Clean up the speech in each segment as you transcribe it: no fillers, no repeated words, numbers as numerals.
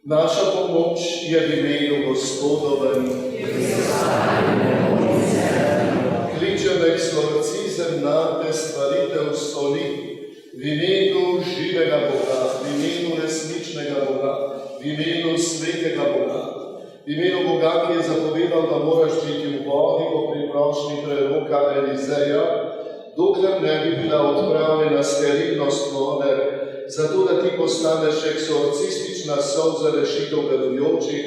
Naša pomoč je v imenu Gospodovem. Kličem eksorcizem na stvaritev soli v imenu živega Boga, v imenu resničnega Boga, v imenu svetega Boga, v imenu Boga, ki je zapovedal, da moraš biti v vodi po priprošnji preroka Elizeja, dokler ne bi bila odpravljena sterilnost vode, zato da ti postaneš eksorcistična sol za rešitev verujočih,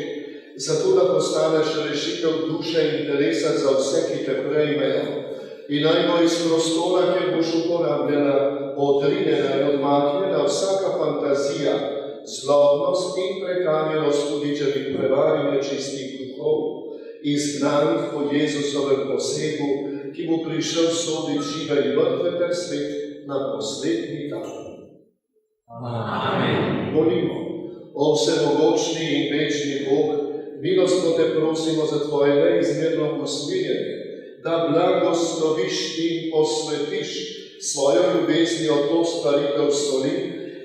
zato da postaneš rešitev duše in telesa za vse, ki te prejmejo. In naj bo iz prostora, kjer boš uporabljena, odrinjena in odmaknjena vsaka fantazija, zlobnost in prekanjenost hudičevih prevar in nečistih duhov, izgnanih po Jezusovem posegu, ki bo prišel soditi žive in mrtve ter svet na poslednji dan. Amen. Molimo. O vsemogočni in večni Bog, milostno te prosimo za tvoje neizmerno usmiljenje, da blagosloviš in posvetiš svojo ljubeznijo to stvaritev soli,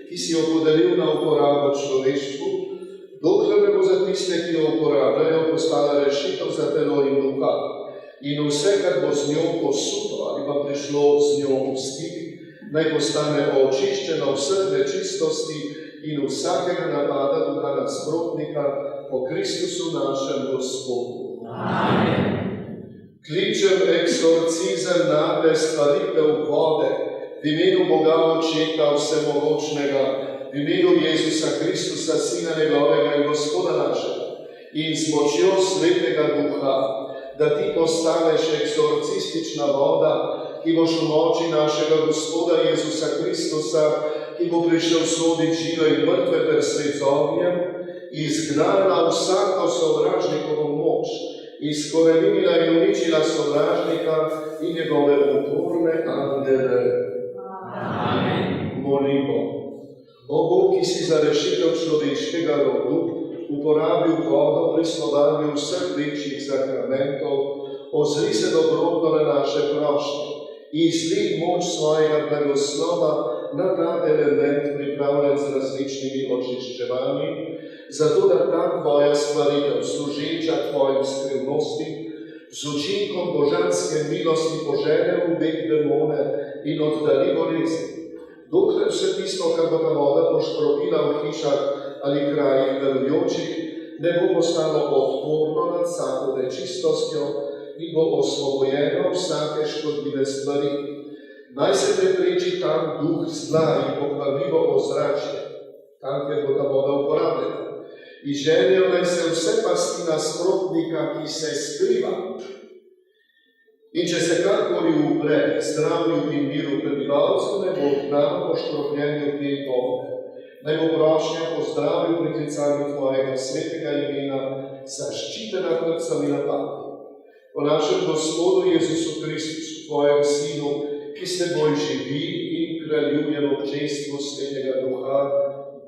ki si jo podaril na uporabo človeštvu, dokler ne bo za tiste, ki jo uporabljajo, postala rešitev za telo in duha. In vse, kar bo z njo posuto ali pa prišlo z njo v stik, naj postane očiščeno vseh nečistosti in vsakega napada duha nasprotnika po Kristusu našem Gospodu. Amen. Kličem eksorcizem na stvaritev vode v imenu Boga Očeta Vsemogočnega, v imenu Jezusa Kristusa, Sina njegovega in Gospoda našega, in z močjo Svetega Duha, da ti postaneš eksorcistična voda, ki boš v moči našega Gospoda Jezusa Kristusa, ki bo prišel soditi žive in mrtve ter svet z ognjem, izgnala vsako sovražnikovo moč, izkoreninila in uničila sovražnika in njegove uporne angele. Amen. Molimo. O Bog, ki si za rešitev človeškega rodu uporabil vodo pri slovanju vseh večjih zakramentov, ozri se dobrotno na naše prošnje in izlij moč svojega blagoslova na ta element pripravljen z različnimi očiščevanji, zato da ta tvoja stvaritev, služeča tvojim skrivnostim, z učinkom božanske milosti požene v beg demone in oddali bolezni. Dokler vse tisto, kar bo ta voda poškropila v hišah ali krajih verujočih, ne bo postalo odporno nad vsako nečistostjo in bo osvobojeno vsake škodljive stvari. Naj se prepreči tam duh zla in pokvarljivo ozračje, tam, kjer bo ta voda uporabljena. In želijo naj se vse pasti nasprotnika, ki se skriva. In če se karkoli upre zdravju in miru prebivalcev, ne bo odgnano po škropljenju te vode. Naj bo prošnja po zdravju pri klicanju tvojega svetega imena zaščitena pred vsemi napadi. Po našem Gospodu Jezusu Kristusu, tvojem Sinu, ki s teboj živi in kraljuje v občestvu Svetega Duha,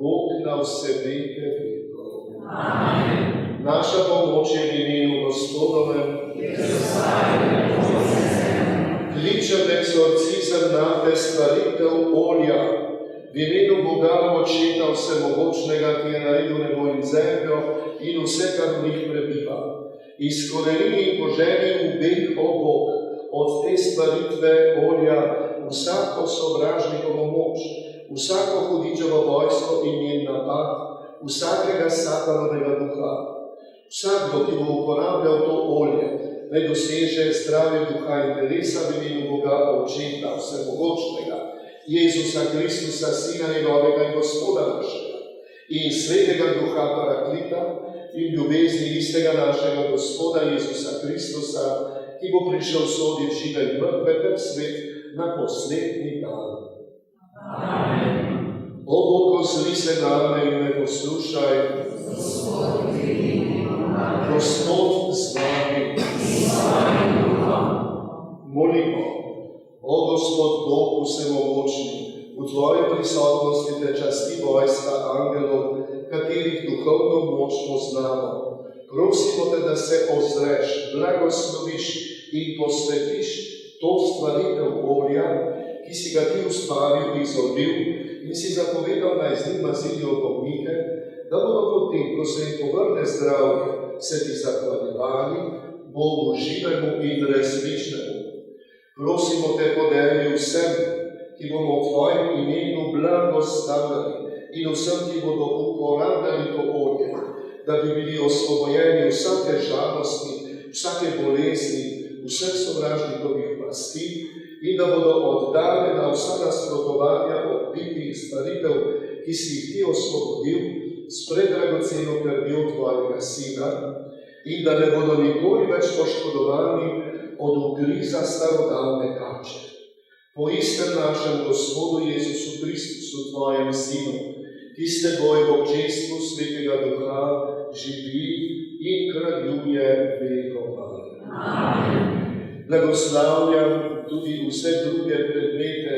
Bog na vse veke vekov. Amen. Naša pomoč je v imenu Gospodovem. Kličem eksorcizem na stvaritev olja v imenu Boga Očeta Vsemogočnega, ki je naredil nebo in zemljo in vse, kar v njih prebiva. Izkorenini in poženi v beg, o Bog, od te stvaritve olja vsako sovražnikovo moč, vsako hudičevo vojsko in njen napad, vsakega satanovega duha. Vsakdo, ki bo uporabljal to olje, naj doseže zdravje duha in telesa v imenu Boga Očeta Vsemogočnega, Jezusa Kristusa, Sina njegovega in Gospoda našega, in Svetega Duha Paraklita in ljubezni istega našega Gospoda Jezusa Kristusa, ki bo prišel soditi žive in mrtve ter svet na poslednji dan. Amen. O Bog, ozri se name in me poslušaj. Gospod z vami. Molimo. O Gospod Bog vsemogočni, v tvoji prisotnosti te časti vojska angelov, katerih duhovno moč poznamo. Prosimo te, da se ozreš, blagosloviš in posvetiš to stvaritev olja, ki si ga ti ustvaril in izoril in si zapovedal, naj z njim mazilijo ognike, da bodo potem, ko se jim povrne zdravje, se ti zahvaljevali Bogu živemu in resničnemu. Prosimo te, podari vsem, ki bomo v tvojem imenu blagoslavljali in vsem, ki bodo uporabljali to olje, da bi bili osvobojeni vsake žalosti, vsake bolezni, vseh sovražnikovih pasti in da bodo oddaljena vsa nasprotovanja od bitih stvaritev, ki si jih ti osvobodil s predragoceno krvjo tvojega Sina, in da ne bodo nikoli več poškodovani od ugriza starodavne kače. Po istem našem Gospodu Jezusu Kristusu, tvojem Sinu, ki s teboj v občestvu Svetega Duha živi in kraljuje vekovali. Amen. Blagoslavljam tudi vse druge predmete,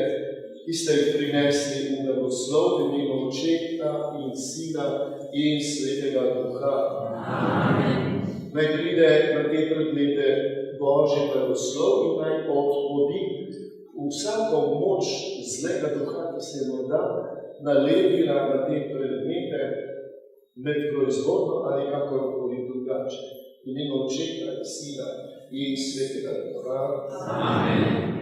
ki ste jih prinesli v blagoslov v imenu Očeta in Sina in Svetega Duha. Amen. Naj pride na te predmete Božji blagoslov in naj odpodi vsako moč zlega duha, ki se je morda nalepila na te predmete med proizvodno ali kakorkoli drugače. V imenu Očeta in Sina in Svetega Duha. Amen.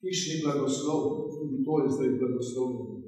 Hišni blagoslov, tudi to je zdaj blagoslovljeno.